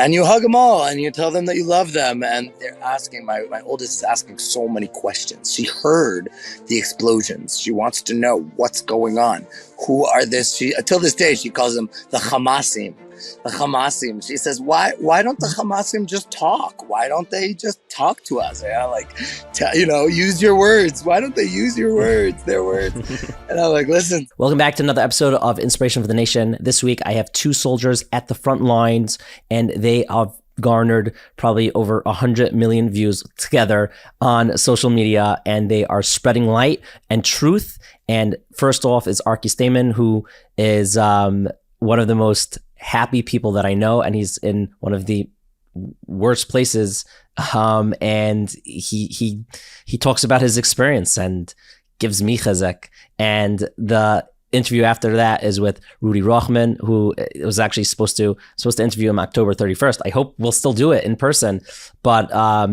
And you hug them all and you tell them that you love them. And they're asking, my oldest is asking so many questions. She heard the explosions. She wants to know what's going on. Who are this? Until this day, she calls them the Hamasim. The Hamasim. She says, why don't the Hamasim just talk? Why don't they just talk to us? Use your words. Why don't they use your words, their words? And I'm like, listen. Welcome back to another episode of Inspiration for the Nation. This week, I have two soldiers at the front lines, and they have garnered probably over 100 million views together on social media, and they are spreading light and truth. And first off is Arki Stayman, who is one of the most happy people that I know, and he's in one of the worst places. And he talks about his experience and gives me chazek. And the interview after that is with Rudy Rochman, who was actually supposed to interview him October 31st. I hope we'll still do it in person, but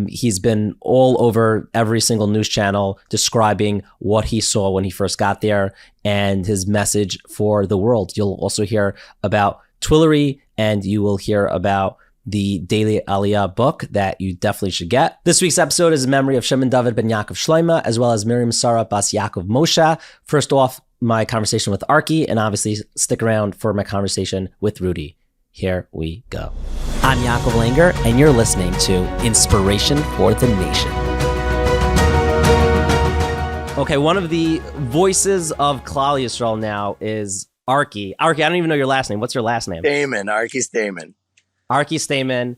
he's been all over every single news channel describing what he saw when he first got there and his message for the world. You'll also hear about Twillery, and you will hear about the Daily Aliyah book that you definitely should get. This week's episode is in memory of Shimon David ben Yaakov Shloima, as well as Miriam Sarah bas Yaakov Moshe. First off, my conversation with Arki, and obviously stick around for my conversation with Rudy. Here we go. I'm Yaakov Langer, and you're listening to Inspiration for the Nation. Okay, one of the voices of Klal Yisrael now is Arki. Arki, I don't even know your last name. What's your last name? Stayman, Arki Stayman. Arki Stayman.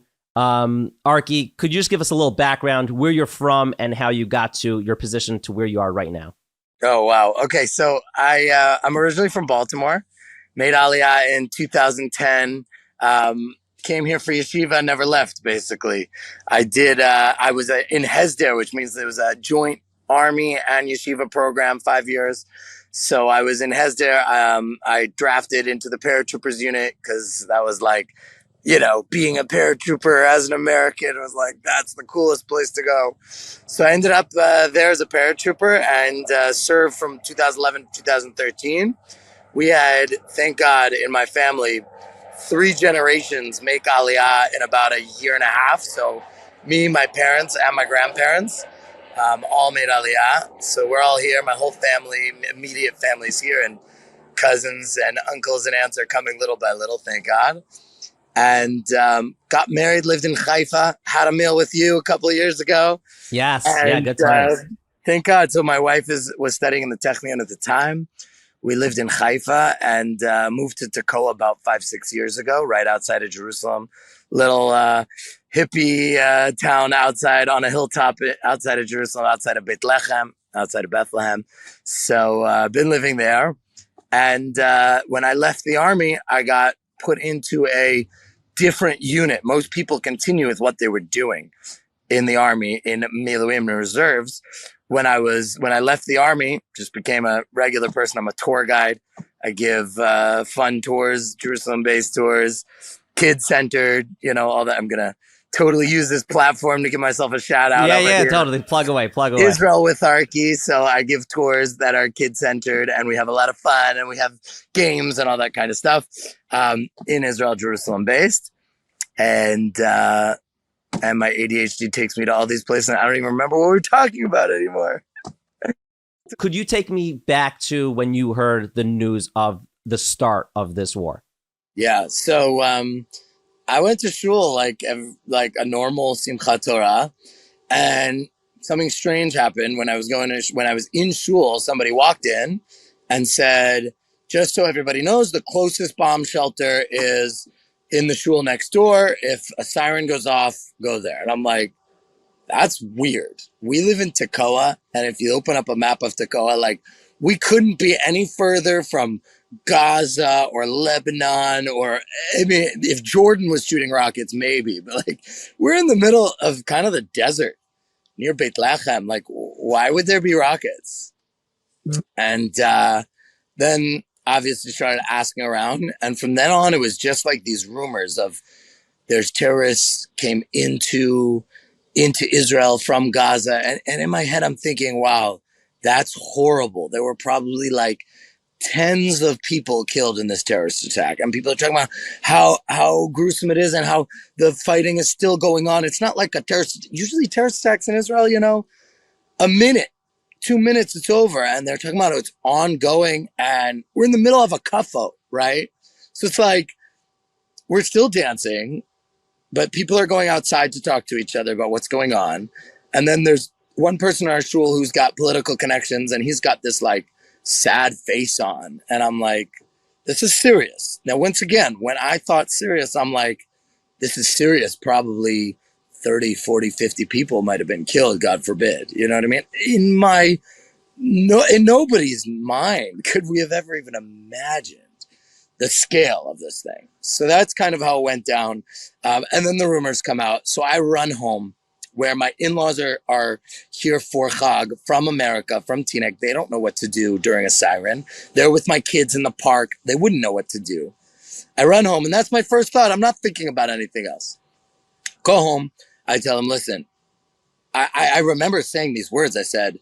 Arki, could you just give us a little background, where you're from and how you got to your position to where you are right now? Oh, wow. Okay, so I'm originally from Baltimore, made Aliyah in 2010, came here for yeshiva, never left, basically. I was in Hesder, which means it was a joint Army and yeshiva program, 5 years. So I was in Hesder. I drafted into the paratroopers unit because that was like, being a paratrooper as an American was like, that's the coolest place to go. So I ended up there as a paratrooper and served from 2011 to 2013. We had, thank God, in my family, 3 generations make Aliyah in about a year and a half. So me, my parents, and my grandparents all made Aliyah. So we're all here. My whole family, immediate family's here, and cousins and uncles and aunts are coming little by little, thank God. And got married, lived in Haifa, had a meal with you a couple of years ago. Yes, and, good times. Thank God. So my wife was studying in the Technion at the time. We lived in Haifa and moved to Tekoa about 5-6 years ago, right outside of Jerusalem. Little hippie town outside on a hilltop outside of Jerusalem, outside of Bethlehem. So I've been living there. And when I left the Army, I got put into a different unit. Most people continue with what they were doing in the Army, in Miluim and reserves. When I left the Army, just became a regular person. I'm a tour guide. I give fun tours, Jerusalem-based tours, kid-centered, all that. I'm going to totally use this platform to give myself a shout out. Yeah, totally. Plug away. Israel with Arki. So I give tours that are kid-centered, and we have a lot of fun, and we have games and all that kind of stuff in Israel, Jerusalem-based. And my ADHD takes me to all these places, and I don't even remember what we're talking about anymore. Could you take me back to when you heard the news of the start of this war? Yeah, so I went to shul like a normal Simchat Torah, and something strange happened when I was in shul. Somebody walked in and said, "Just so everybody knows, the closest bomb shelter is in the shul next door. If a siren goes off, go there." And I'm like, that's weird. We live in Tekoa, and if you open up a map of Tekoa, like, we couldn't be any further from Gaza or Lebanon, or, I mean, if Jordan was shooting rockets, maybe, but like, we're in the middle of kind of the desert near Beit Lechem. Like, why would there be rockets? And then obviously started asking around, and from then on, it was just like these rumors of there's terrorists came into Israel from Gaza. And in my head, I'm thinking, wow, that's horrible. There were probably like tens of people killed in this terrorist attack, and people are talking about how gruesome it is and how the fighting is still going on. It's not like a terrorist. Usually, terrorist attacks in Israel, a minute, 2 minutes, it's over, and they're talking about it's ongoing, and we're in the middle of a kafo, right? So it's like we're still dancing, but people are going outside to talk to each other about what's going on, and then there's one person in our shul who's got political connections, and he's got this like sad face on, and I'm like, this is serious. Now, once again, when I thought serious, I'm like, this is serious. Probably 30, 40, 50 people might have been killed, God forbid. You know what I mean? In nobody's mind could we have ever even imagined the scale of this thing. So that's kind of how it went down. And then the rumors come out. So I run home where my in-laws are here for Chag from America, from Teaneck. They don't know what to do during a siren. They're with my kids in the park. They wouldn't know what to do. I run home, and that's my first thought. I'm not thinking about anything else. Go home. I tell them, listen, I remember saying these words. I said,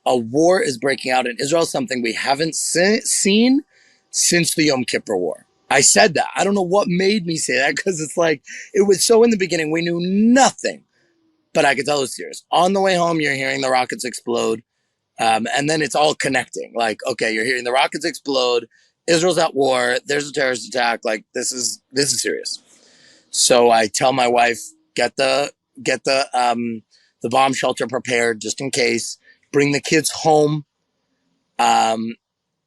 a war is breaking out in Israel, something we haven't seen since the Yom Kippur War. I said that. I don't know what made me say that, because it's like, it was so in the beginning, we knew nothing, but I could tell it was serious. On the way home, you're hearing the rockets explode, and then it's all connecting. Like, okay, you're hearing the rockets explode, Israel's at war, there's a terrorist attack, like this is serious. So I tell my wife, get the bomb shelter prepared just in case, bring the kids home. And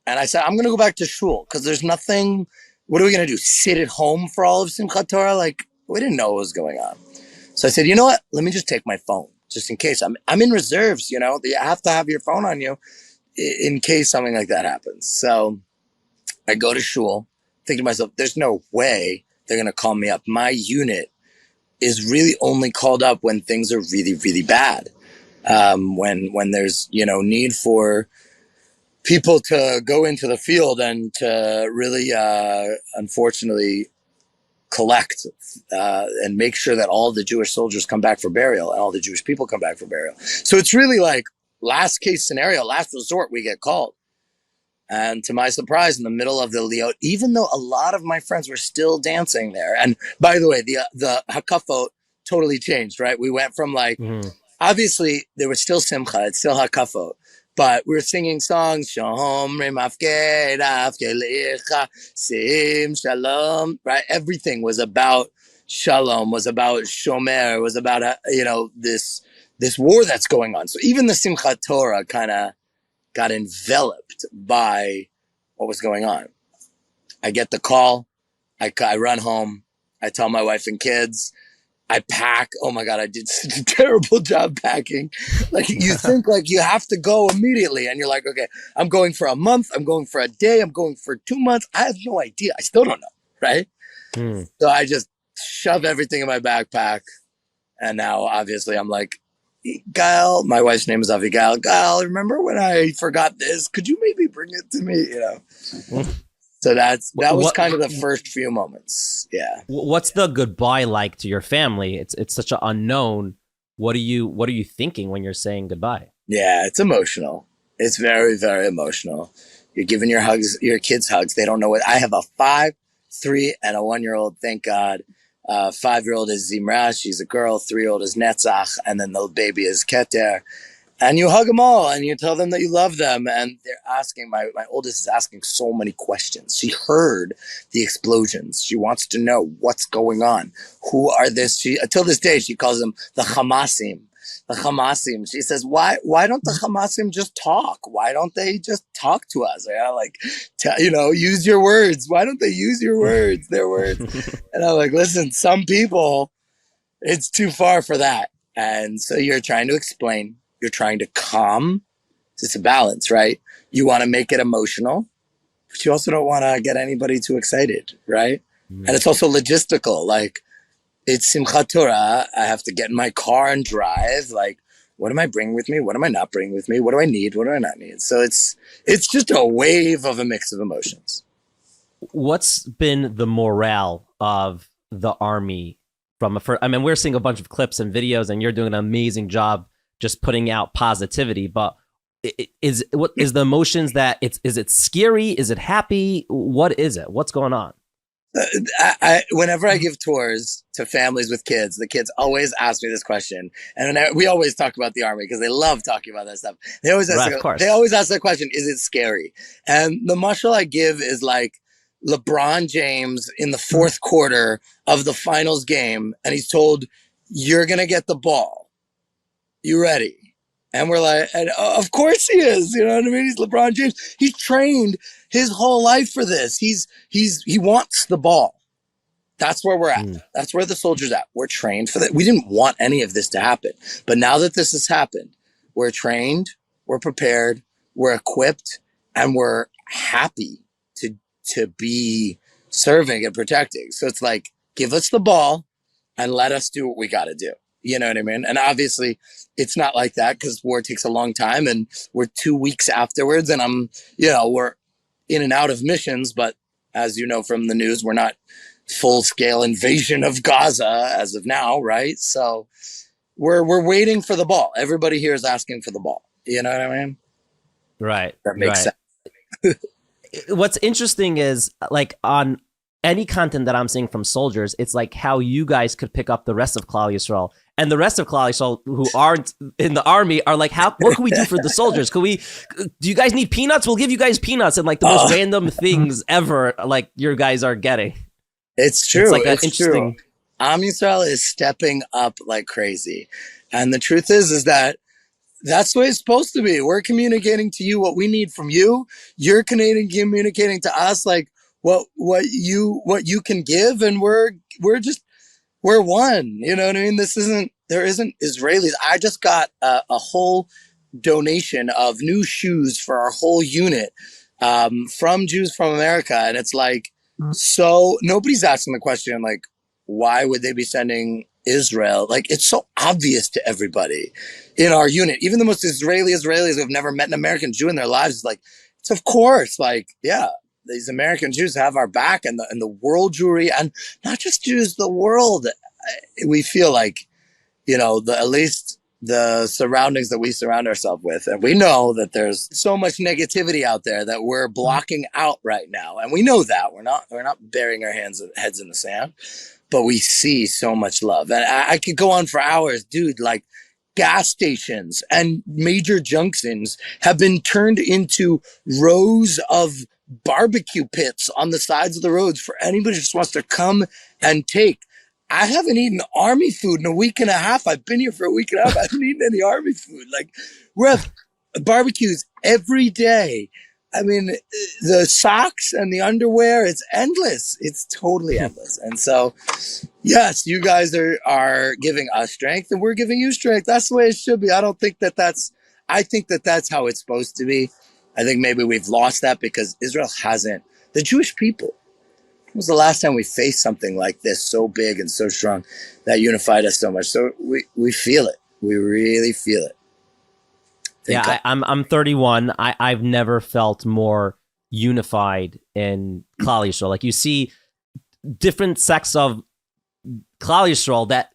I said, I'm going to go back to shul because there's nothing. What are we going to do? Sit at home for all of Simchat Torah? Like, we didn't know what was going on. So I said, you know what? Let me just take my phone just in case. I'm in reserves, you have to have your phone on you in case something like that happens. So I go to shul, think to myself, there's no way they're going to call me up. My unit is really only called up when things are really, really bad. When there's, need for people to go into the field and to really, unfortunately, collect and make sure that all the Jewish soldiers come back for burial and all the Jewish people come back for burial. So it's really like last case scenario, last resort, we get called. And to my surprise, in the middle of the liot, even though a lot of my friends were still dancing there, and by the way, the hakafot totally changed, right? We went from like, obviously there was still simcha, it's still hakafot, but we were singing songs, Shom Remafke, Rafke Sim Shalom, right? Everything was about Shalom, was about Shomer, was about, this war that's going on. So even the Simchat Torah kind of got enveloped by what was going on. I get the call. I run home. I tell my wife and kids. I pack. Oh my God, I did such a terrible job packing. Like, you think like you have to go immediately, and you're like, okay, I'm going for a month. I'm going for a day. I'm going for 2 months. I have no idea. I still don't know. Right. So I just shove everything in my backpack. And now obviously I'm like, Gail, my wife's name is Avigail. Gail, remember when I forgot this? Could you maybe bring it to me? So that was kind of the first few moments. Yeah. What's the goodbye like to your family? It's such an unknown. What are you thinking when you're saying goodbye? Yeah, it's emotional. It's very, very emotional. You're giving your kids hugs. They don't know what. I have a 5, 3, and a 1-year-old. Thank God. 5-year-old is Zimra. She's a girl. 3-year-old is Netzach, and then the baby is Keter. And you hug them all, and you tell them that you love them. And they're asking, my oldest is asking so many questions. She heard the explosions. She wants to know what's going on. Who are this? Until this day, she calls them the Hamasim. The Hamasim. She says, why don't the Hamasim just talk? Why don't they just talk to us? Use your words. Why don't they use your words, their words? And I'm like, listen, some people, it's too far for that. And so you're trying to explain. You're trying to calm. It's a balance, right? You want to make it emotional, but you also don't want to get anybody too excited, right? And it's also logistical. Like, it's Simchat Torah. I have to get in my car and drive. Like, what am I bringing with me? What am I not bringing with me? What do I need? What do I not need? So it's just a wave of a mix of emotions. What's been the morale of the army we're seeing a bunch of clips and videos, and you're doing an amazing job just putting out positivity, but what is the emotions that is it scary? Is it happy? What is it? What's going on? Whenever I give tours to families with kids, the kids always ask me this question, and we always talk about the army because they love talking about that stuff. Right, of They course. always ask that question: Is it scary? And the mashal I give is like LeBron James in the fourth quarter of the finals game, and he's told, "You're gonna get the ball. You ready?" And we're like, and of course he is. You know what I mean? He's LeBron James. He's trained his whole life for this. He wants the ball. That's where we're at. Mm. That's where the soldiers at. We're trained for that. We didn't want any of this to happen. But now that this has happened, we're trained, we're prepared, we're equipped, and we're happy to be serving and protecting. So it's like, give us the ball and let us do what we got to do. You know what I mean? And obviously, it's not like that because war takes a long time, and we're 2 weeks afterwards, and we're in and out of missions. But as you know from the news, we're not full scale invasion of Gaza as of now, right? So we're waiting for the ball. Everybody here is asking for the ball. You know what I mean? Right. That makes Right. sense. What's interesting is like on any content that I'm seeing from soldiers, it's like how you guys could pick up the rest of Klal Yisrael. And the rest of Klal Yisrael who aren't in the army are like, what can we do for the soldiers? Do you guys need peanuts? We'll give you guys peanuts and like the most random things ever, like your guys are getting. It's true. It's like that it's interesting. true. Am Yisrael is stepping up like crazy. And the truth is that that's the way it's supposed to be. We're communicating to you what we need from you. You're communicating to us like what you can give, and we're one. You know what I mean? There isn't Israelis. I just got a whole donation of new shoes for our whole unit from Jews from America, and it's like, so nobody's asking the question like, why would they be sending Israel? Like, it's so obvious to everybody in our unit, even the most Israelis who have never met an American Jew in their lives. Is like, it's of course, like, yeah, these American Jews have our back, and the world Jewry, and not just Jews, the world. We feel like, at least the surroundings that we surround ourselves with. And we know that there's so much negativity out there that we're blocking out right now. And we know that we're not burying our heads in the sand, but we see so much love. And I could go on for hours, dude, like gas stations and major junctions have been turned into rows of barbecue pits on the sides of the roads for anybody who just wants to come and take. I haven't eaten army food in a week and a half. I've been here for a week and a half. I haven't eaten any army food. Like, we have barbecues every day. I mean, the socks and the underwear, it's endless. It's totally endless. And so, yes, you guys are giving us strength, and we're giving you strength. That's the way it should be. I think that that's how it's supposed to be. I think maybe we've lost that because Israel hasn't. The Jewish people, when was the last time we faced something like this so big and so strong that unified us so much? So we feel it. We really feel it. I'm 31. I've never felt more unified in Klal Yisrael. Like, you see different sects of Klal Yisrael that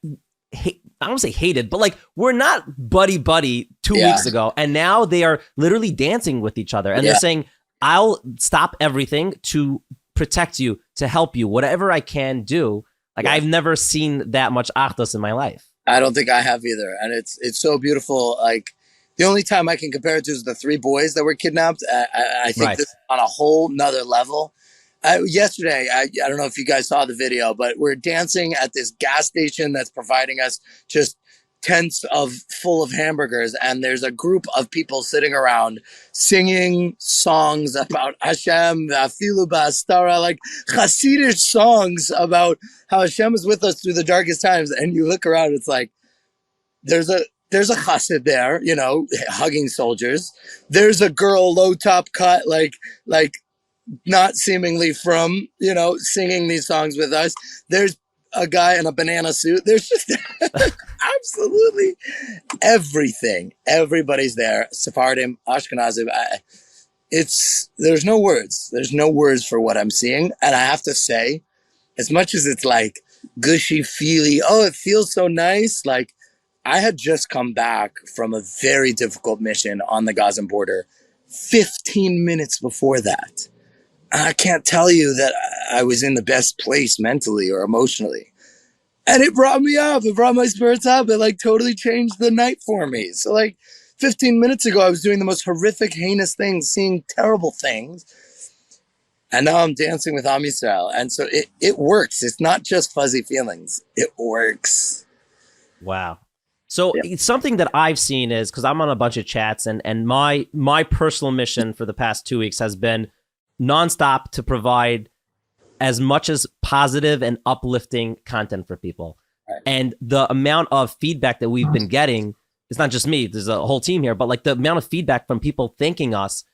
I don't say hated, but like, we're not buddy 2 weeks ago, and now they are literally dancing with each other, and they're saying, "I'll stop everything to protect you, to help you, whatever I can do." Like, I've never seen that much achdus in my life. I don't think I have either, and it's so beautiful. Like, the only time I can compare it to is the 3 boys that were kidnapped. I think this is on a whole nother level. Yesterday, I don't know if you guys saw the video, but we're dancing at this gas station that's providing us just tents full of hamburgers, and there's a group of people sitting around singing songs about Hashem, Afilu Ba'astara, like Hasidic songs about how Hashem is with us through the darkest times. And you look around, it's like there's a chassid there, hugging soldiers. There's a girl, low top cut, like not seemingly from, singing these songs with us. There's a guy in a banana suit. There's just absolutely everything. Everybody's there. Sephardim, Ashkenazim. There's no words. There's no words for what I'm seeing. And I have to say, as much as it's like gushy, feely, oh, it feels so nice. Like, I had just come back from a very difficult mission on the Gazan border 15 minutes before that. I can't tell you that I was in the best place mentally or emotionally. And it brought me up. It brought my spirits up. It like totally changed the night for me. So like 15 minutes ago, I was doing the most horrific, heinous things, seeing terrible things. And now I'm dancing with Am Yisrael. And so it works. It's not just fuzzy feelings. It works. Wow. So Yeah. it's something that I've seen is because I'm on a bunch of chats, and my personal mission for the past 2 weeks has been nonstop to provide as much as positive and uplifting content for people. Right. And the amount of feedback that we've been getting, it's not just me, there's a whole team here, but like the amount of feedback from people thanking us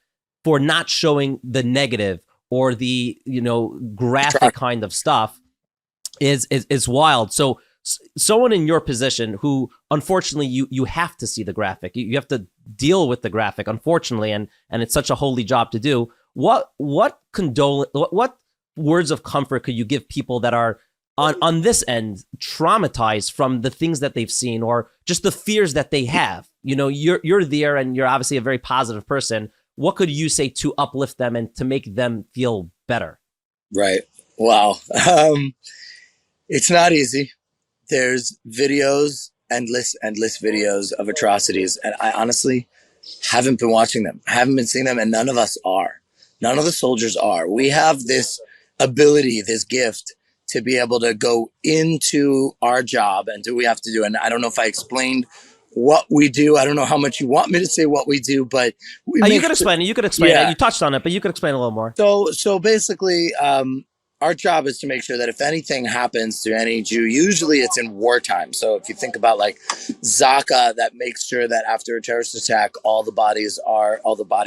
for not showing the negative or the, graphic kind of stuff is wild. So someone in your position who unfortunately you have to see the graphic, you have to deal with the graphic, unfortunately, and it's such a holy job to do. What words of comfort could you give people that are on this end traumatized from the things that they've seen or just the fears that they have? You're there and you're obviously a very positive person. What could you say to uplift them and to make them feel better? Right. Wow. It's not easy. There's videos, endless videos of atrocities. And I honestly haven't been watching them. I haven't been seeing them, and none of us are. None of the soldiers are. We have this ability, this gift to be able to go into our job and do what we have to do. And I don't know if I explained what we do. I don't know how much you want me to say what we do, but you could explain it. You could explain Yeah. it. You touched on it, but you could explain a little more. So basically, our job is to make sure that if anything happens to any Jew, usually it's in wartime. So if you think about like Zaka, that makes sure that after a terrorist attack, all the body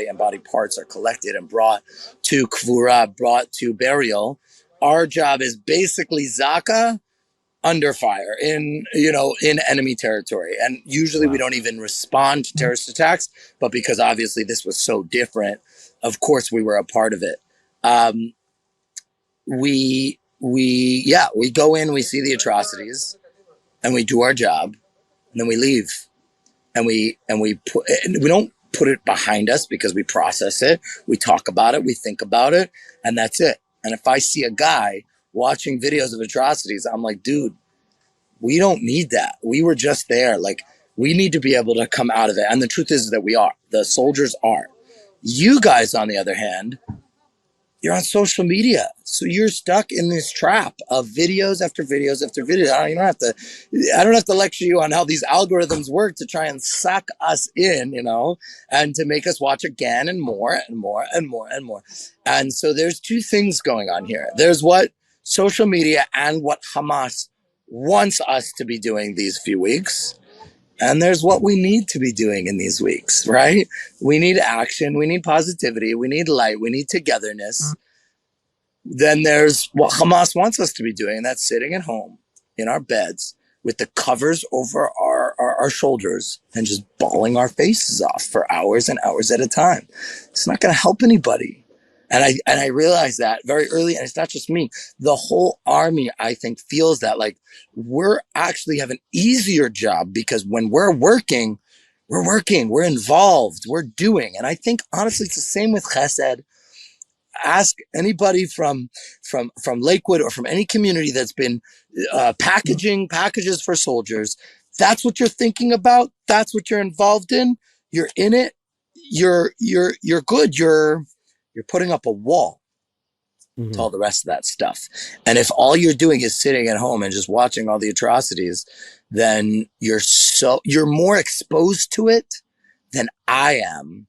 and body parts are collected and brought to Kvura, brought to burial. Our job is basically Zaka under fire in enemy territory. And usually we don't even respond to terrorist attacks, but because obviously this was so different, of course we were a part of it. We go in, we see the atrocities, and we do our job, and then we leave, and we don't put it behind us because we process it, we talk about it, we think about it, and that's it. And if I see a guy watching videos of atrocities, I'm like, dude, we don't need that. We were just there. Like, we need to be able to come out of it. And the truth is that we are. The soldiers are. You guys, on the other hand, you're on social media. So you're stuck in this trap of videos after videos after videos. I don't have to lecture you on how these algorithms work to try and suck us in, and to make us watch again and more and more and more and more. And so there's two things going on here. There's what social media and what Hamas wants us to be doing these few weeks. And there's what we need to be doing in these weeks, right? We need action. We need positivity. We need light. We need togetherness. Then there's what Hamas wants us to be doing, and that's sitting at home in our beds with the covers over our shoulders and just bawling our faces off for hours and hours at a time. It's not going to help anybody. And I realized that very early, and it's not just me. The whole army, I think, feels that like we're actually have an easier job because when we're working, we're involved, we're doing. And I think honestly, it's the same with Chesed. Ask anybody from Lakewood or from any community that's been packaging packages for soldiers. That's what you're thinking about. That's what you're involved in. You're in it. You're good. You're putting up a wall to all the rest of that stuff. And if all you're doing is sitting at home and just watching all the atrocities, then you're more exposed to it than I am,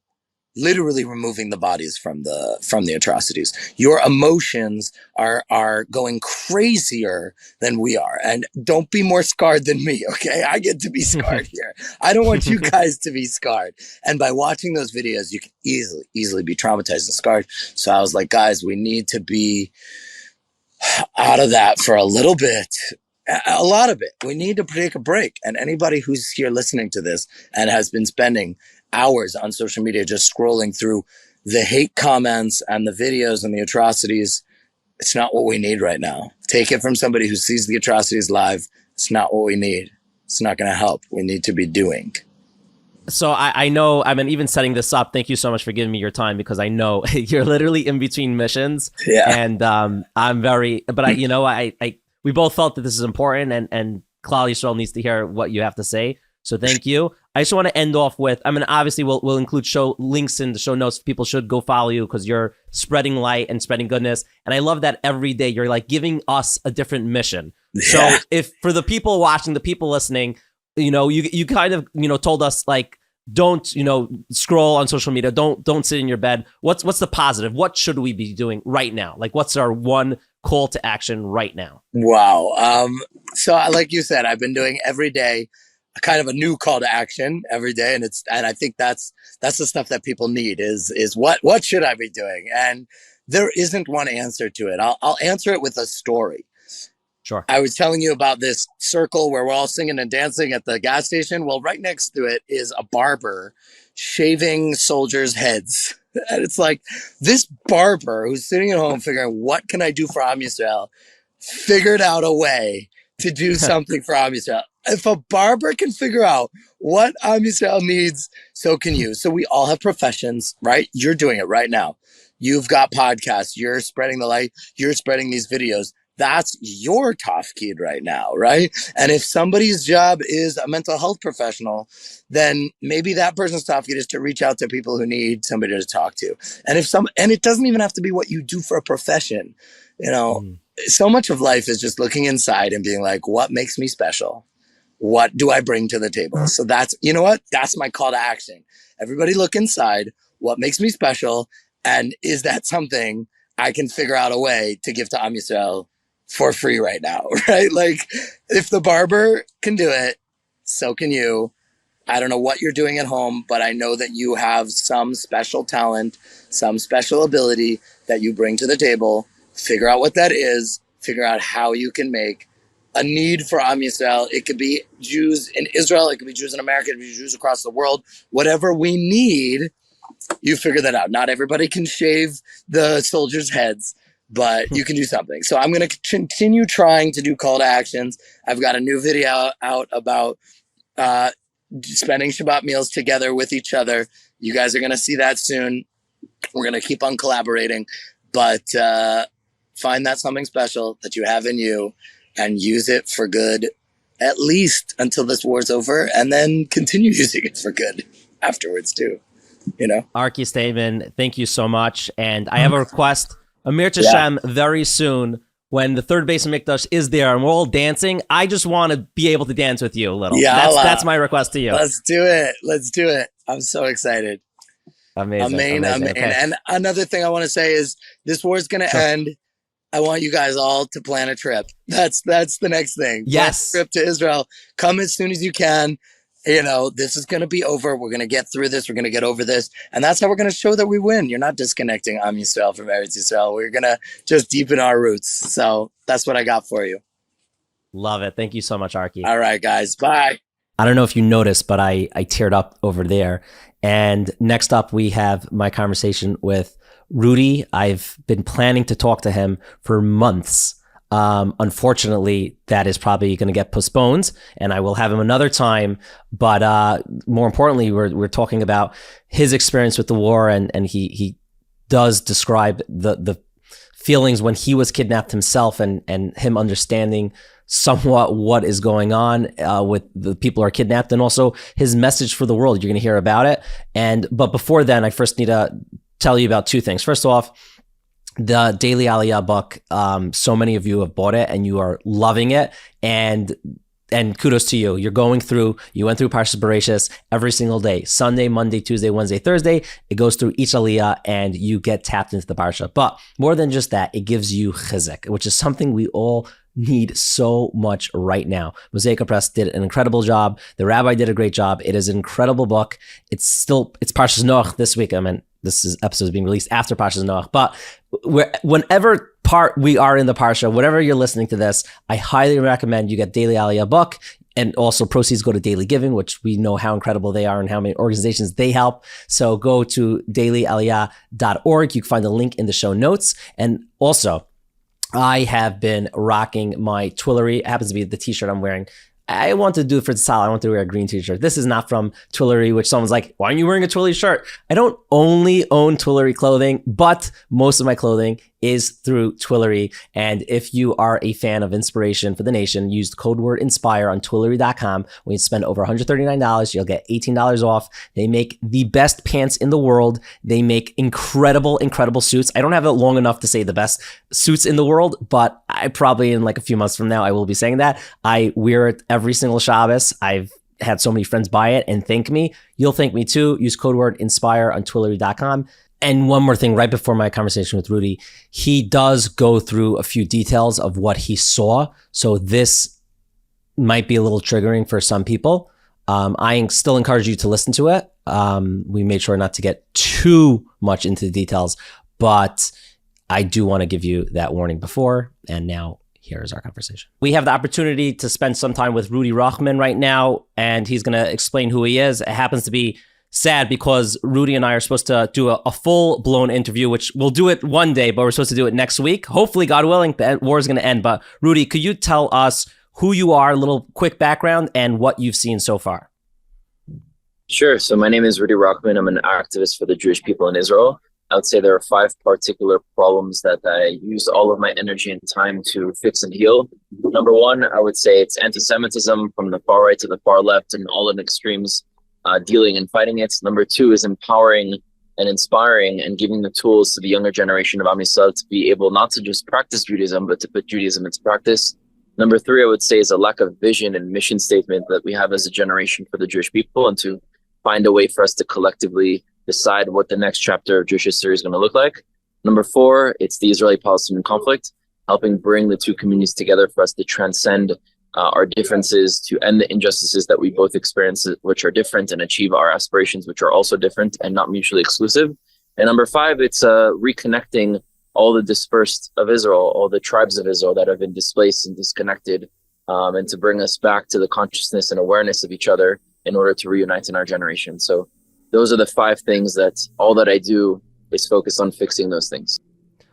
literally removing the bodies from the atrocities. Your emotions are going crazier than we are. And don't be more scarred than me, okay? I get to be scarred here. I don't want you guys to be scarred. And by watching those videos, you can easily be traumatized and scarred. So I was like, guys, we need to be out of that for a little bit. A lot of it. We need to take a break. And anybody who's here listening to this and has been spending hours on social media just scrolling through the hate comments and the videos and the atrocities, it's not what we need right now. Take it from somebody who sees the atrocities live. It's not what we need. It's not going to help. We need to be doing. So I know, I mean, even setting this up, thank you so much for giving me your time, because I know you're literally in between missions. Yeah. And I'm very, but we both felt that this is important, and Klal Yisrael needs to hear what you have to say. So thank you. I just want to end off with, I mean, obviously we'll include show links in the show notes. People should go follow you because you're spreading light and spreading goodness. And I love that every day you're like giving us a different mission. Yeah. So if for the people watching, the people listening, you kind of, told us like, don't, scroll on social media. Don't sit in your bed. What's the positive? What should we be doing right now? Like, what's our one call to action right now? Wow. So like you said, I've been doing every day a kind of a new call to action every day. And I think that's the stuff that people need is what should I be doing? And there isn't one answer to it. I'll answer it with a story. Sure. I was telling you about this circle where we're all singing and dancing at the gas station. Well, right next to it is a barber shaving soldiers' heads. And it's like this barber who's sitting at home figuring, what can I do for Am Yisrael? Figured out a way to do something for Am Yisrael. If a barber can figure out what Am Yisrael needs, so can you. So we all have professions, right? You're doing it right now. You've got podcasts. You're spreading the light. You're spreading these videos. That's your tafkid right now, right? And if somebody's job is a mental health professional, then maybe that person's tafkid is to reach out to people who need somebody to talk to. And and it doesn't even have to be what you do for a profession. So much of life is just looking inside and being like, what makes me special? What do I bring to the table? So that's my call to action. Everybody look inside. What makes me special? And is that something I can figure out a way to give to Am Yisrael for free right now, right? Like if the barber can do it, so can you. I don't know what you're doing at home, but I know that you have some special talent, some special ability that you bring to the table. Figure out what that is. Figure out how you can make a need for Am Yisrael. It could be Jews in Israel. It could be Jews in America. It could be Jews across the world. Whatever we need, you figure that out. Not everybody can shave the soldiers' heads, but you can do something. So I'm going to continue trying to do call to actions. I've got a new video out about spending Shabbat meals together with each other. You guys are going to see that soon. We're going to keep on collaborating, but find that something special that you have in you and use it for good, at least until this war's over, and then continue using it for good afterwards too. Arki Stamen, thank you so much. And I have a request. Amir Tashem, very soon, when the third base of Mikdash is there and we're all dancing, I just want to be able to dance with you a little. That's my request to you. Let's do it. I'm so excited. Amazing. Okay. And another thing I want to say is this war is going to end. I want you guys all to plan a trip. That's the next thing. Yes. Plan a trip to Israel. Come as soon as you can. This is going to be over. We're going to get through this. We're going to get over this. And that's how we're going to show that we win. You're not disconnecting Am Yisrael from Eretz Yisrael. We're going to just deepen our roots. So that's what I got for you. Love it. Thank you so much, Arki. All right, guys. Bye. I don't know if you noticed, but I teared up over there. And next up, we have my conversation with Rudy. I've been planning to talk to him for months. Unfortunately, that is probably going to get postponed, and I will have him another time. But more importantly, we're talking about his experience with the war, and he does describe the feelings when he was kidnapped himself, and him understanding somewhat what is going on with the people who are kidnapped, and also his message for the world. You're going to hear about it. But before then, I first need to tell you about two things. First off, the Daily Aliyah book, so many of you have bought it and you are loving it, and kudos to you. You went through Parshas Bereshis every single day, Sunday, Monday, Tuesday, Wednesday, Thursday. It goes through each Aliyah and you get tapped into the Parsha. But more than just that, it gives you chizuk, which is something we all need so much right now. Mosaic Press did an incredible job. The rabbi did a great job. It is an incredible book. It's Parshas Noach this week. I mean, this episode is being released after Parshas Noach, but whenever part we are in the Parsha, whatever you're listening to this, I highly recommend you get Daily Aliyah book, and also proceeds go to Daily Giving, which we know how incredible they are and how many organizations they help. So go to dailyaliyah.org. You can find the link in the show notes. And also, I have been rocking my Twillery. It happens to be the t-shirt I'm wearing I want to do it for the style. I want to wear a green t-shirt. This is not from Twillery, which someone's like, why aren't you wearing a Twillery shirt? I don't only own Twillery clothing, but most of my clothing is through Twillery. And if you are a fan of inspiration for the nation, use the code word INSPIRE on Twillery.com. When you spend over $139, you'll get $18 off. They make the best pants in the world. They make incredible, incredible suits. I don't have it long enough to say the best suits in the world, but I probably in like a few months from now, I will be saying that. I wear it every single Shabbos. I've had so many friends buy it and thank me. You'll thank me too. Use code word INSPIRE on Twillery.com. And one more thing, right before my conversation with Rudy, he does go through a few details of what he saw. So this might be a little triggering for some people. I still encourage you to listen to it. We made sure not to get too much into the details, but I do want to give you that warning before. And now here's our conversation. We have the opportunity to spend some time with Rudy Rochman right now, and he's going to explain who he is. It happens to be sad because Rudy and I are supposed to do a full-blown interview, which we'll do it one day, but we're supposed to do it next week. Hopefully, God willing, the war is going to end. But Rudy, could you tell us who you are, a little quick background, and what you've seen so far? Sure. So my name is Rudy Rochman. I'm an activist for the Jewish people in Israel. I would say there are 5 particular problems that I use all of my energy and time to fix and heal. Number 1, I would say it's anti-Semitism from the far right to the far left and all in extremes. Dealing and fighting it. Number 2 is empowering and inspiring and giving the tools to the younger generation of Am Yisrael to be able not to just practice Judaism, but to put Judaism into practice. Number 3, I would say, is a lack of vision and mission statement that we have as a generation for the Jewish people, and to find a way for us to collectively decide what the next chapter of Jewish history is going to look like. Number 4, it's the Israeli-Palestinian conflict, helping bring the two communities together for us to transcend our differences, to end the injustices that we both experience, which are different, and achieve our aspirations, which are also different and not mutually exclusive. And number 5, it's reconnecting all the dispersed of Israel, all the tribes of Israel that have been displaced and disconnected, and to bring us back to the consciousness and awareness of each other in order to reunite in our generation. So those are the 5 things that all that I do is focus on fixing those things.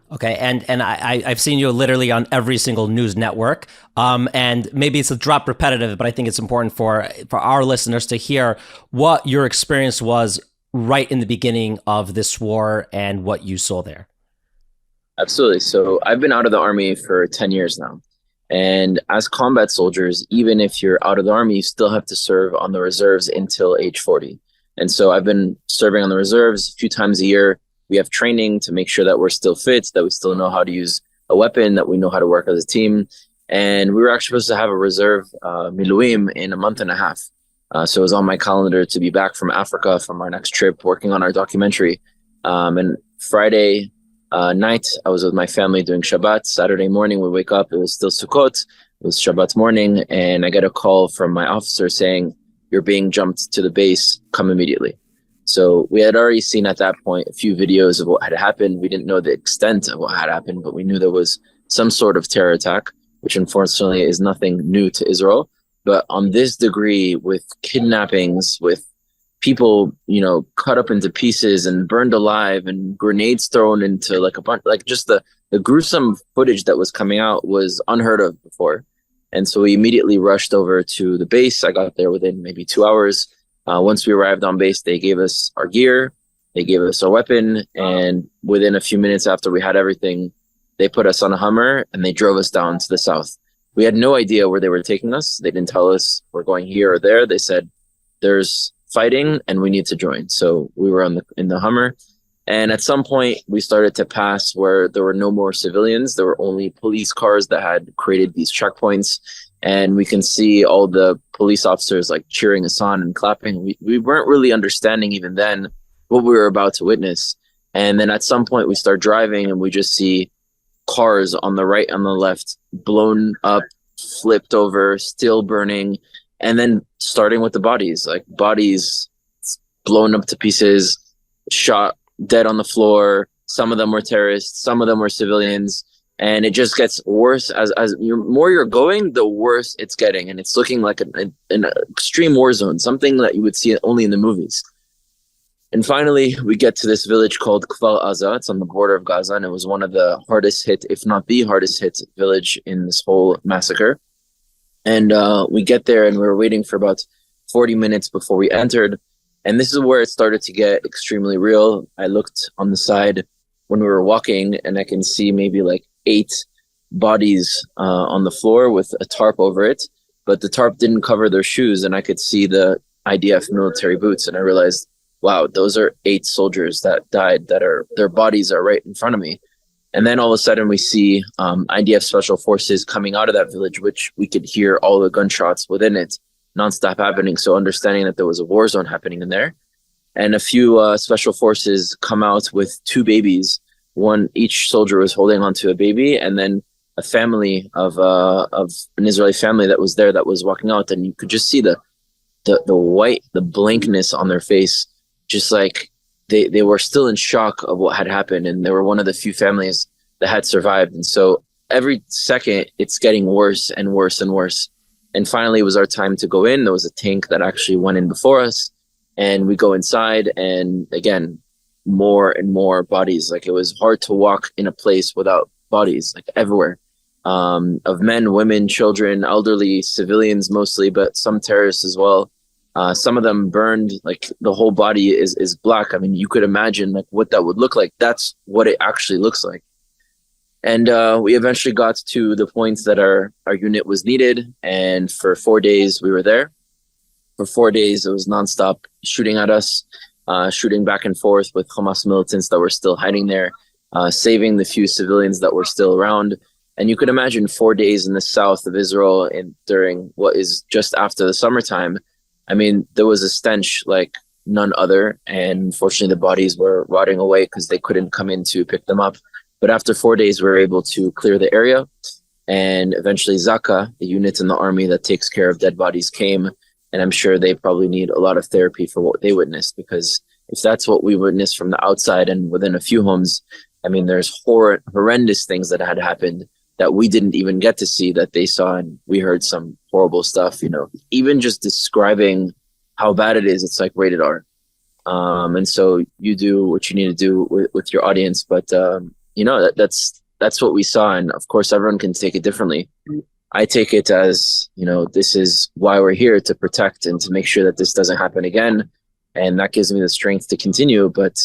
Okay, and I've seen you literally on every single news network, and maybe it's a drop repetitive, but I think it's important for our listeners to hear what your experience was right in the beginning of this war and what you saw there. Absolutely. So I've been out of the army for 10 years now. And as combat soldiers, even if you're out of the army, you still have to serve on the reserves until age 40. And so I've been serving on the reserves a few times a year. We have training to make sure that we're still fit, that we still know how to use a weapon, that we know how to work as a team. And we were actually supposed to have a reserve miluim in a month and a half. So it was on my calendar to be back from Africa from our next trip, working on our documentary. And Friday night, I was with my family doing Shabbat. Saturday morning, we wake up. It was still Sukkot. It was Shabbat morning. And I get a call from my officer saying, "You're being jumped to the base. Come immediately." So we had already seen at that point a few videos of what had happened. We didn't know the extent of what had happened, but we knew there was some sort of terror attack, which unfortunately is nothing new to Israel. But on this degree, with kidnappings, with people, cut up into pieces and burned alive and grenades thrown into like a bunch, like just the gruesome footage that was coming out was unheard of before. And so we immediately rushed over to the base. I got there within maybe 2 hours. Once we arrived on base, they gave us our gear, they gave us our weapon, and within a few minutes after we had everything, they put us on a Hummer and they drove us down to the south. We had no idea where they were taking us. They didn't tell us we're going here or there. They said, "There's fighting and we need to join." So we were in the Hummer. And at some point, we started to pass where there were no more civilians. There were only police cars that had created these checkpoints. And we can see all the police officers like cheering us on and clapping. We weren't really understanding even then what we were about to witness. And then at some point we start driving and we just see cars on the right and the left blown up, flipped over, still burning. And then starting with the bodies blown up to pieces, shot dead on the floor. Some of them were terrorists, some of them were civilians. And it just gets worse as more you're going, the worse it's getting. And it's looking like an extreme war zone, something that you would see only in the movies. And finally, we get to this village called Kfar Aza. It's on the border of Gaza, and it was one of the hardest hit, if not the hardest hit village in this whole massacre. And we get there and we were waiting for about 40 minutes before we entered. And this is where it started to get extremely real. I looked on the side when we were walking, and I can see maybe like 8 bodies on the floor with a tarp over it. But the tarp didn't cover their shoes, and I could see the IDF military boots. And I realized, wow, those are 8 soldiers that died, that are their bodies are right in front of me. And then all of a sudden we see IDF special forces coming out of that village, which we could hear all the gunshots within it nonstop happening. So understanding that there was a war zone happening in there. And a few special forces come out with 2 babies. One, each soldier was holding onto a baby, and then a family of an Israeli family that was there that was walking out. And you could just see the white, the blankness on their face, just like they were still in shock of what had happened. And they were one of the few families that had survived. And so every second it's getting worse and worse and worse. And finally it was our time to go in. There was a tank that actually went in before us, and we go inside, and again, more and more bodies. Like, it was hard to walk in a place without bodies, like everywhere, of men, women, children, elderly, civilians mostly, but some terrorists as well. Some of them burned, like the whole body is black. I mean, you could imagine like what that would look like. That's what it actually looks like. And we eventually got to the point that our unit was needed. And for 4 days we were there. For 4 days, it was nonstop shooting at us, shooting back and forth with Hamas militants that were still hiding there, saving the few civilians that were still around. And you could imagine 4 days in the south of Israel and during what is just after the summertime. I mean, there was a stench like none other. And unfortunately, the bodies were rotting away because they couldn't come in to pick them up. But after 4 days, we were able to clear the area. And eventually Zaka, the unit in the army that takes care of dead bodies, came. And I'm sure they probably need a lot of therapy for what they witnessed, because if that's what we witnessed from the outside and within a few homes, I mean, there's horrendous things that had happened that we didn't even get to see that they saw. And we heard some horrible stuff, even just describing how bad it is. It's like rated R. And so you do what you need to do with your audience. But, that's what we saw. And of course, everyone can take it differently. I take it as, this is why we're here, to protect and to make sure that this doesn't happen again. And that gives me the strength to continue. But,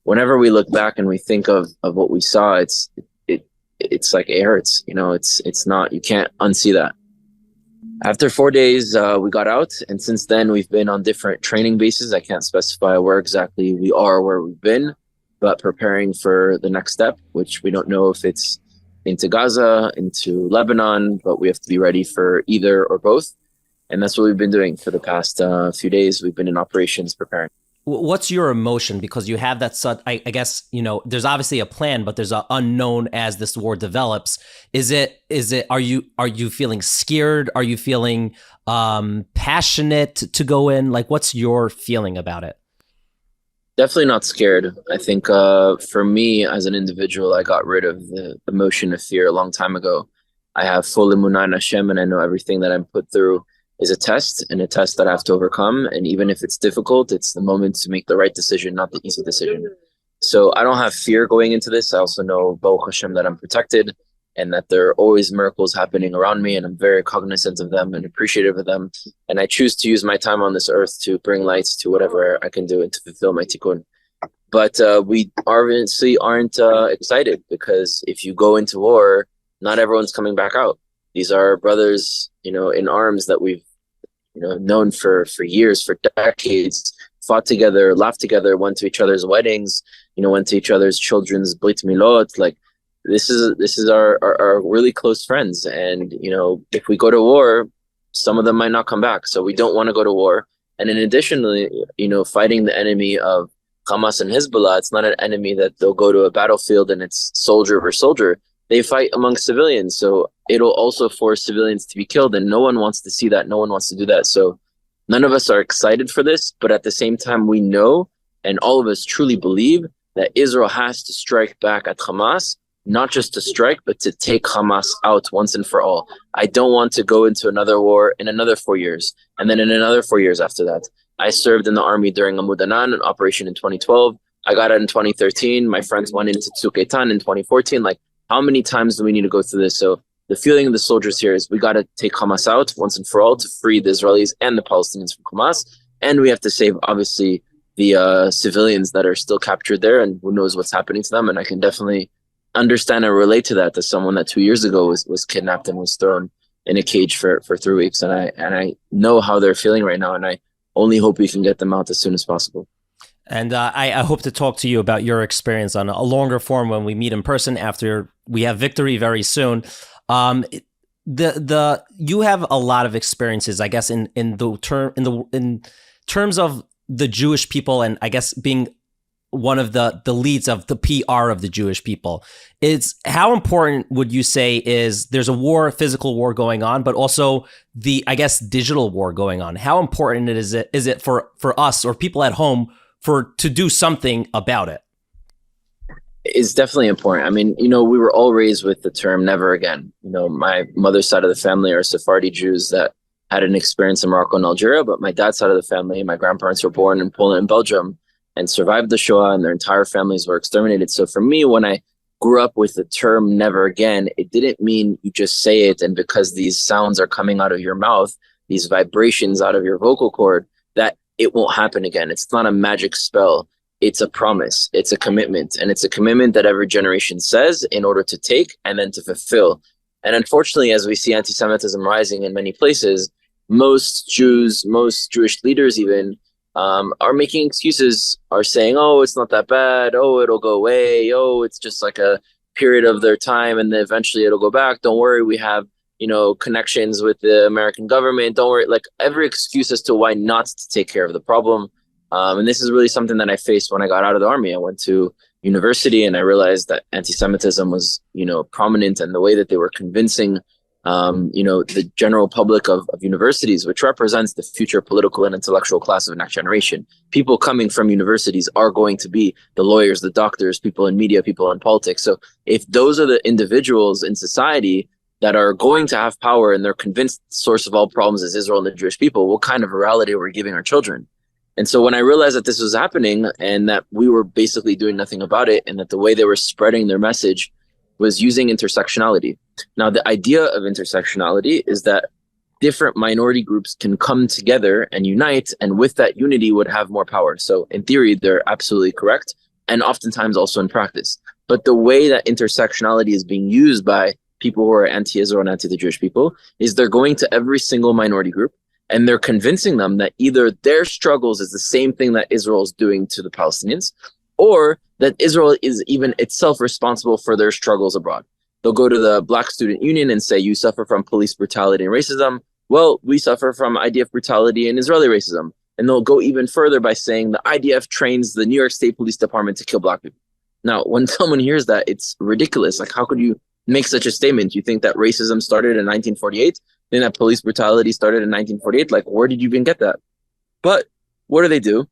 whenever we look back and we think of what we saw, it's like it hurts, it's not, you can't unsee that. After 4 days, we got out. And since then, we've been on different training bases. I can't specify where exactly we are, where we've been, but preparing for the next step, which we don't know if it's into Gaza, into Lebanon, but we have to be ready for either or both. And that's what we've been doing for the past few days. We've been in operations preparing. What's your emotion? Because you have that I guess, there's obviously a plan, but there's an unknown as this war develops. Are you feeling scared? Are you feeling passionate to go in? Like, what's your feeling about it? Definitely not scared. I think for me as an individual, I got rid of the emotion of fear a long time ago. I have full emunah in Hashem, and I know everything that I'm put through is a test, and a test that I have to overcome. And even if it's difficult, it's the moment to make the right decision, not the easy decision. So I don't have fear going into this. I also know, Baruch Hashem, that I'm protected and that there are always miracles happening around me, and I'm very cognizant of them and appreciative of them. And I choose to use my time on this earth to bring lights to whatever I can do and to fulfill my tikkun. But we obviously aren't excited, because if you go into war, not everyone's coming back out. These are brothers, in arms that we've, known for years, for decades, fought together, laughed together, went to each other's weddings, went to each other's children's brit milot. Like, this is our really close friends. And, if we go to war, some of them might not come back. So we don't want to go to war. And in addition, fighting the enemy of Hamas and Hezbollah, it's not an enemy that they'll go to a battlefield and it's soldier over soldier. They fight among civilians. So it'll also force civilians to be killed. And no one wants to see that. No one wants to do that. So none of us are excited for this. But at the same time, we know, and all of us truly believe, that Israel has to strike back at Hamas, not just to strike, but to take Hamas out once and for all. I don't want to go into another war in another 4 years, and then in another 4 years after that. I served in the army during Amud Anan, an operation in 2012. I got out in 2013. My friends went into Tzuk Eitan in 2014. Like, how many times do we need to go through this? So the feeling of the soldiers here is we got to take Hamas out once and for all to free the Israelis and the Palestinians from Hamas. And we have to save, obviously, the civilians that are still captured there, and who knows what's happening to them. And I can definitely understand and relate to that, as someone that 2 years ago was kidnapped and was thrown in a cage for 3 weeks. And I know how they're feeling right now, and I only hope we can get them out as soon as possible. And I hope to talk to you about your experience on a longer form when we meet in person after we have victory very soon. You have a lot of experiences, I guess, in terms of the Jewish people, and I guess being one of the leads of the PR of the Jewish people. Is how important would you say is there's a war, physical war going on, but also the, I guess, digital war going on? How important is it for us or people at home to do something about it? It's definitely important. I mean, we were all raised with the term never again. My mother's side of the family are Sephardi Jews that had an experience in Morocco and Algeria, but my dad's side of the family, my grandparents were born in Poland and Belgium and survived the Shoah, and their entire families were exterminated. So for me, when I grew up with the term never again, it didn't mean you just say it, and because these sounds are coming out of your mouth, these vibrations out of your vocal cord, that it won't happen again. It's not a magic spell. It's a promise. It's a commitment. And it's a commitment that every generation says in order to take and then to fulfill. And unfortunately, as we see anti-Semitism rising in many places, most Jews, most Jewish leaders even, are making excuses, are saying, oh, it's not that bad. Oh, it'll go away. Oh, it's just like a period of their time and then eventually it'll go back. Don't worry, we have, connections with the American government. Don't worry, like every excuse as to why not to take care of the problem. And this is really something that I faced when I got out of the army. I went to university and I realized that anti-Semitism was, prominent, and the way that they were convincing the general public of universities, which represents the future political and intellectual class of the next generation. People coming from universities are going to be the lawyers, the doctors, people in media, people in politics. So if those are the individuals in society that are going to have power and they're convinced the source of all problems is Israel and the Jewish people, what kind of morality are we giving our children? And so when I realized that this was happening and that we were basically doing nothing about it, and that the way they were spreading their message was using intersectionality. Now, the idea of intersectionality is that different minority groups can come together and unite, and with that unity would have more power. So in theory, they're absolutely correct, and oftentimes also in practice. But the way that intersectionality is being used by people who are anti-Israel and anti the Jewish people is they're going to every single minority group and they're convincing them that either their struggles is the same thing that Israel is doing to the Palestinians, or that Israel is even itself responsible for their struggles abroad. They'll go to the Black Student Union and say, you suffer from police brutality and racism. Well, we suffer from IDF brutality and Israeli racism. And they'll go even further by saying the IDF trains the New York State Police Department to kill Black people. Now, when someone hears that, it's ridiculous. Like, how could you make such a statement? You think that racism started in 1948? Then that police brutality started in 1948? Like, where did you even get that? But what do?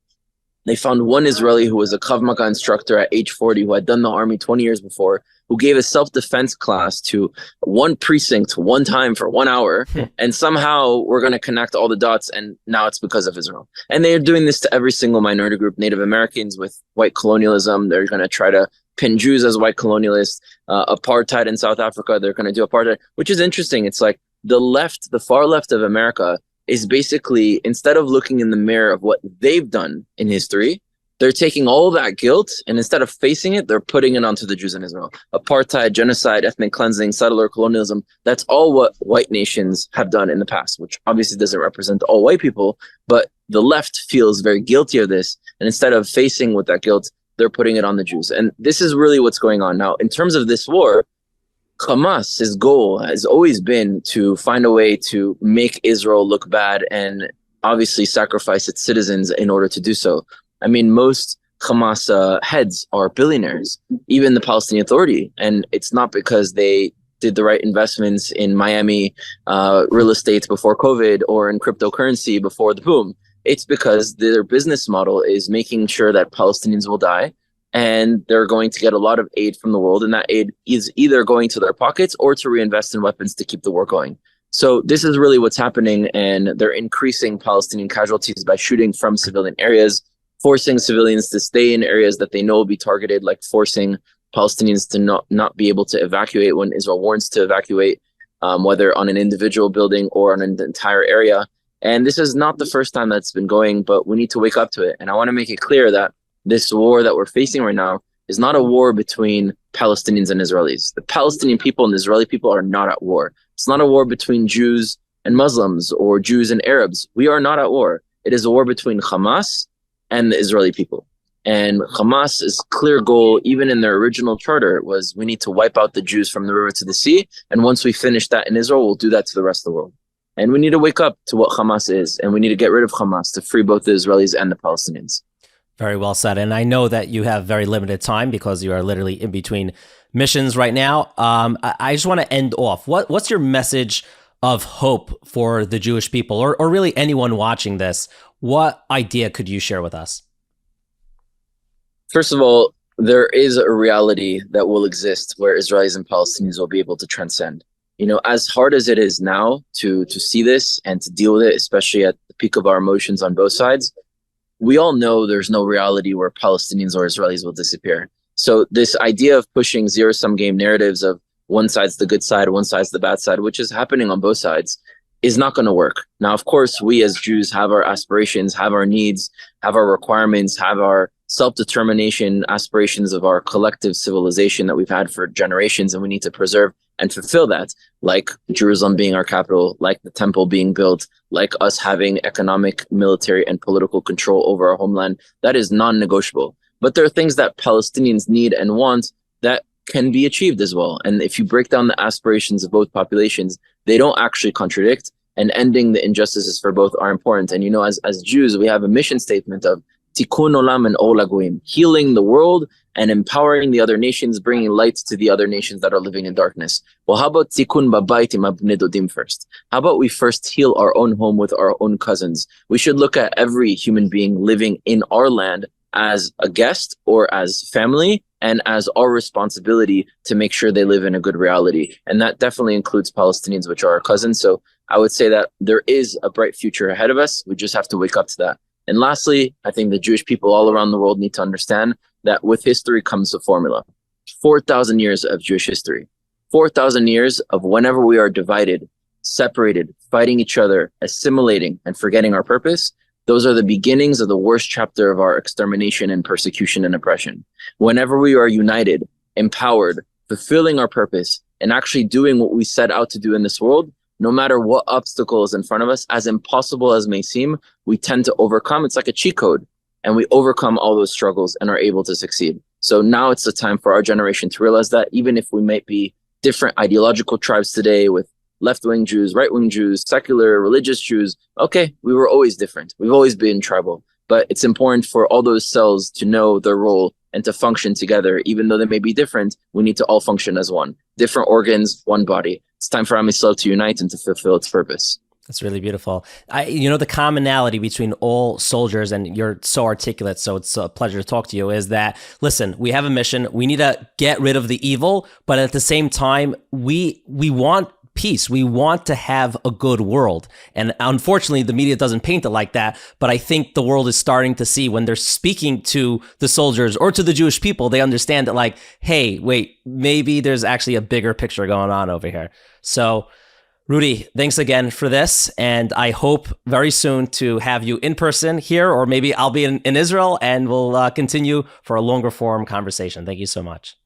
They found one Israeli who was a Krav Maga instructor at age 40, who had done the army 20 years before, who gave a self-defense class to one precinct one time for 1 hour. And somehow we're going to connect all the dots. And now it's because of Israel. And they're doing this to every single minority group, Native Americans with white colonialism. They're going to try to pin Jews as white colonialists, apartheid in South Africa. They're going to do apartheid, which is interesting. It's like the left, the far left of America is basically, instead of looking in the mirror of what they've done in history, they're taking all that guilt and instead of facing it, they're putting it onto the Jews in Israel. Apartheid, genocide, ethnic cleansing, settler colonialism, that's all what white nations have done in the past, which obviously doesn't represent all white people, but the left feels very guilty of this. And instead of facing with that guilt, they're putting it on the Jews. And this is really what's going on now. In terms of this war, Hamas, his goal has always been to find a way to make Israel look bad and obviously sacrifice its citizens in order to do so. I mean, most Hamas heads are billionaires, even the Palestinian Authority. And it's not because they did the right investments in Miami real estate before COVID or in cryptocurrency before the boom. It's because their business model is making sure that Palestinians will die, and they're going to get a lot of aid from the world, and that aid is either going to their pockets or to reinvest in weapons to keep the war going. So this is really what's happening, and they're increasing Palestinian casualties by shooting from civilian areas, forcing civilians to stay in areas that they know will be targeted, like forcing Palestinians to not be able to evacuate when Israel warns to evacuate. whether on an individual building or on an entire area. And this is not the first time that's been going, but we need to wake up to it. And I want to make it clear that this war that we're facing right now is not a war between Palestinians and Israelis. The Palestinian people and the Israeli people are not at war. It's not a war between Jews and Muslims or Jews and Arabs. We are not at war. It is a war between Hamas and the Israeli people. And Hamas's clear goal, even in their original charter, was we need to wipe out the Jews from the river to the sea. And once we finish that in Israel, we'll do that to the rest of the world. And we need to wake up to what Hamas is, and we need to get rid of Hamas to free both the Israelis and the Palestinians. Very well said. And I know that you have very limited time because you are literally in between missions right now. I just want to end off. What's your message of hope for the Jewish people, or really anyone watching this? What idea could you share with us? First of all, there is a reality that will exist where Israelis and Palestinians will be able to transcend. You know, as hard as it is now to see this and to deal with it, especially at the peak of our emotions on both sides, we all know there's no reality where Palestinians or Israelis will disappear. So this idea of pushing zero-sum game narratives of one side's the good side, one side's the bad side, which is happening on both sides, is not going to work. Now, of course, we as Jews have our aspirations, have our needs, have our requirements, have our self-determination aspirations of our collective civilization that we've had for generations, and we need to preserve and fulfill that, like Jerusalem being our capital, like the temple being built, like us having economic, military, and political control over our homeland. That is non-negotiable. But there are things that Palestinians need and want that can be achieved as well. And if you break down the aspirations of both populations, they don't actually contradict, and ending the injustices for both are important. And you know, as Jews, we have a mission statement of Tikkun Olam and Or Lagoim, healing the world and empowering the other nations, bringing light to the other nations that are living in darkness. Well, how about Tikkun Babayit Mabnei Dodim first? How about we first heal our own home with our own cousins? We should look at every human being living in our land as a guest or as family, and as our responsibility to make sure they live in a good reality. And that definitely includes Palestinians, which are our cousins. So I would say that there is a bright future ahead of us. We just have to wake up to that. And lastly, I think the Jewish people all around the world need to understand that with history comes a formula. 4,000 years of Jewish history. 4,000 years of whenever we are divided, separated, fighting each other, assimilating, and forgetting our purpose, those are the beginnings of the worst chapter of our extermination and persecution and oppression. Whenever we are united, empowered, fulfilling our purpose, and actually doing what we set out to do in this world, no matter what obstacle is in front of us, as impossible as may seem, we tend to overcome. It's like a cheat code, and we overcome all those struggles and are able to succeed. So now it's the time for our generation to realize that even if we might be different ideological tribes today with left-wing Jews, right-wing Jews, secular, religious Jews, okay, we were always different. We've always been tribal. But it's important for all those cells to know their role and to function together. Even though they may be different, we need to all function as one. Different organs, one body. It's time for Am Yisrael to unite and to fulfill its purpose. That's really beautiful. The commonality between all soldiers, and you're so articulate, so it's a pleasure to talk to you, is that, listen, we have a mission. We need to get rid of the evil, but at the same time, we want peace. We want to have a good world. And unfortunately, the media doesn't paint it like that. But I think the world is starting to see, when they're speaking to the soldiers or to the Jewish people, they understand that, like, hey, wait, maybe there's actually a bigger picture going on over here. So Rudy, thanks again for this. And I hope very soon to have you in person here, or maybe I'll be in Israel, and we'll continue for a longer form conversation. Thank you so much.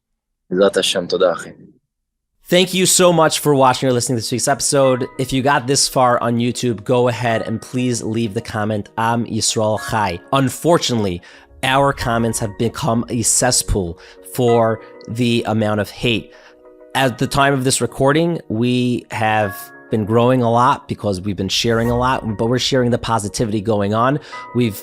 Thank you so much for watching or listening to this week's episode. If you got this far on YouTube, go ahead and please leave the comment, Am Yisrael Chai. Unfortunately, our comments have become a cesspool for the amount of hate. At the time of this recording, we have been growing a lot because we've been sharing a lot, but we're sharing the positivity going on. We've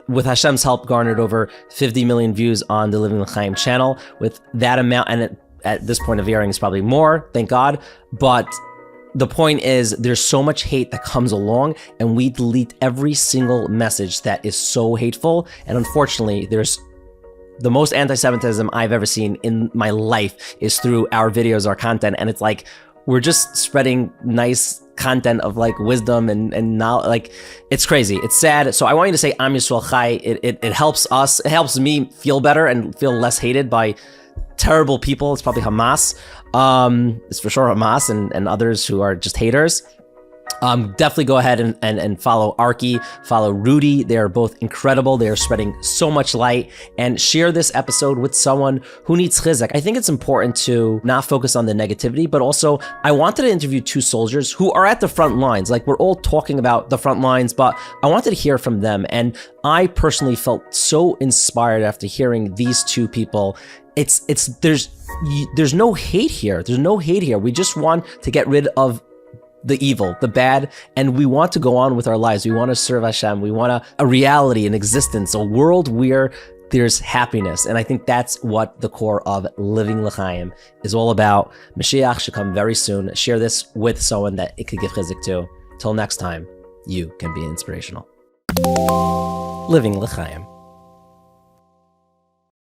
with Hashem's help, garnered over 50 million views on the Living L'Chaim channel. With that amount, and at this point of airing, it's probably more, thank God. But the point is, there's so much hate that comes along, and we delete every single message that is so hateful. And unfortunately, there's the most anti-Semitism I've ever seen in my life is through our videos, our content. And it's like, we're just spreading nice content of like wisdom and now, like, it's crazy. It's sad. So I want you to say Am Yisrael Chai. It helps us. It helps me feel better and feel less hated by terrible people. It's probably Hamas. It's for sure Hamas and others who are just haters. Definitely go ahead and follow Arky, follow Rudy. They are both incredible. They are spreading so much light, and share this episode with someone who needs chizuk. I think it's important to not focus on the negativity, but also I wanted to interview two soldiers who are at the front lines. Like, we're all talking about the front lines, but I wanted to hear from them. And I personally felt so inspired after hearing these two people. There's no hate here. There's no hate here. We just want to get rid of the evil, the bad, and we want to go on with our lives. We want to serve Hashem. We want a reality, an existence, a world where there's happiness. And I think that's what the core of Living L'Chaim is all about. Mashiach should come very soon. Share this with someone that it could give chizuk to. Till next time, you can be inspirational. Living L'Chaim.